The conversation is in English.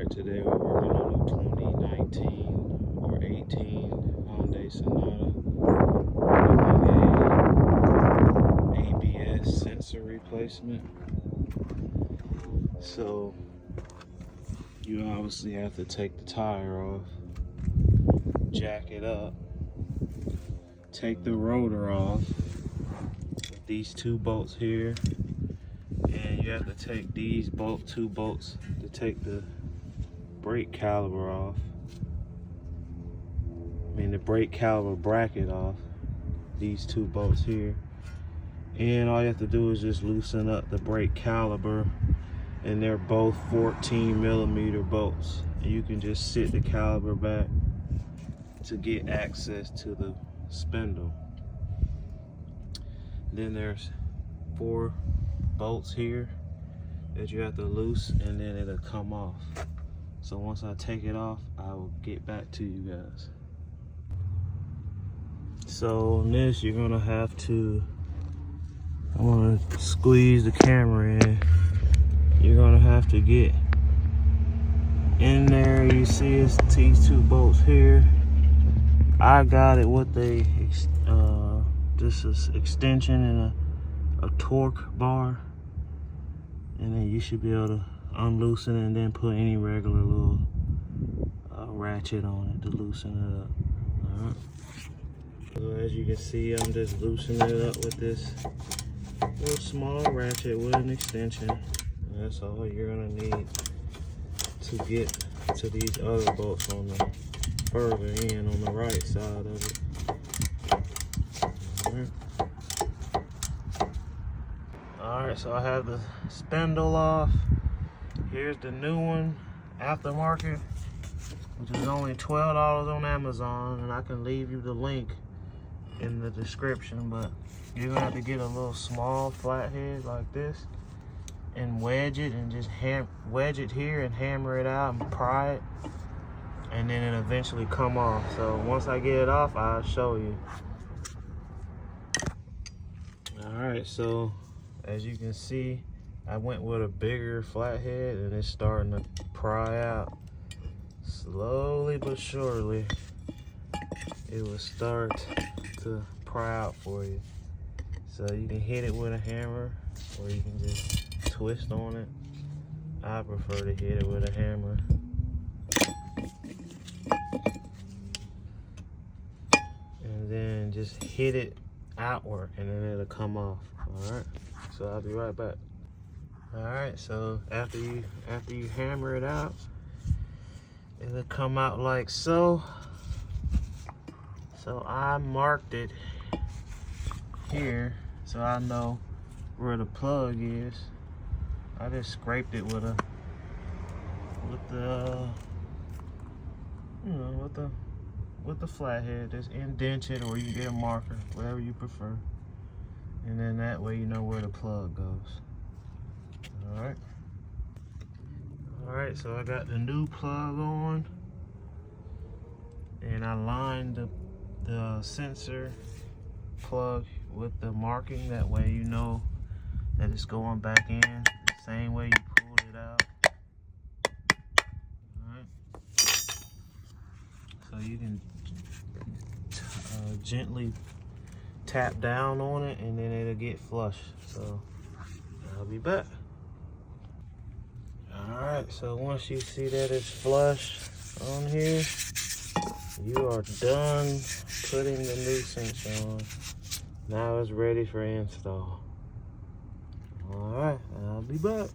Alright, today we're working on a 2019 or 18 Hyundai Sonata with a ABS sensor replacement. So you obviously have to take the tire off, jack it up, take the rotor off, these two bolts here, and you have to take these two bolts to take the brake caliper off. The brake caliper bracket off. These two bolts here. And all you have to do is just loosen up the brake caliper, and they're both 14mm bolts. And you can just sit the caliper back to get access to the spindle. Then there's 4 bolts here that you have to loose, and then it'll come off. So once I take it off, I will get back to you guys. So on this, you're gonna have to, I'm gonna squeeze the camera in. You're gonna have to get in there. You see it's these 2 bolts here. I got it with a this is extension and a torque bar, and then you should be able to unloosen it and then put any regular little ratchet on it to loosen it up. All right. So as you can see, I'm just loosening it up with this little small ratchet with an extension. And that's all you're gonna need to get to these other bolts on the further end on the right side of it. Alright, so I have the spindle off. Here's the new one, aftermarket, which is only $12 on Amazon, and I can leave you the link in the description. But you're gonna have to get a little small flathead like this and wedge it, and just wedge it here and hammer it out and pry it, and then it eventually come off. So once I get it off, I'll show you. Alright, so as you can see, I went with a bigger flathead, and it's starting to pry out. Slowly but surely, it will start to pry out for you. So you can hit it with a hammer, or you can just twist on it. I prefer to hit it with a hammer. And then just hit it outward, and then it'll come off. Alright, so I'll be right back. Alright, so after you hammer it out, it'll come out like so. So I marked it here so I know where the plug is. I just scraped it with the flathead. Just indent it, or you get a marker, whatever you prefer. And then that way you know where the plug goes. Alright, so I got the new plug on, and I lined the sensor plug with the marking. That way you know that it's going back in the same way you pulled it out. Alright, so you can gently tap down on it, and then it'll get flush. So I'll be back. Alright, so once you see that it's flush on here, you are done putting the new sensor on. Now it's ready for install. Alright, I'll be back.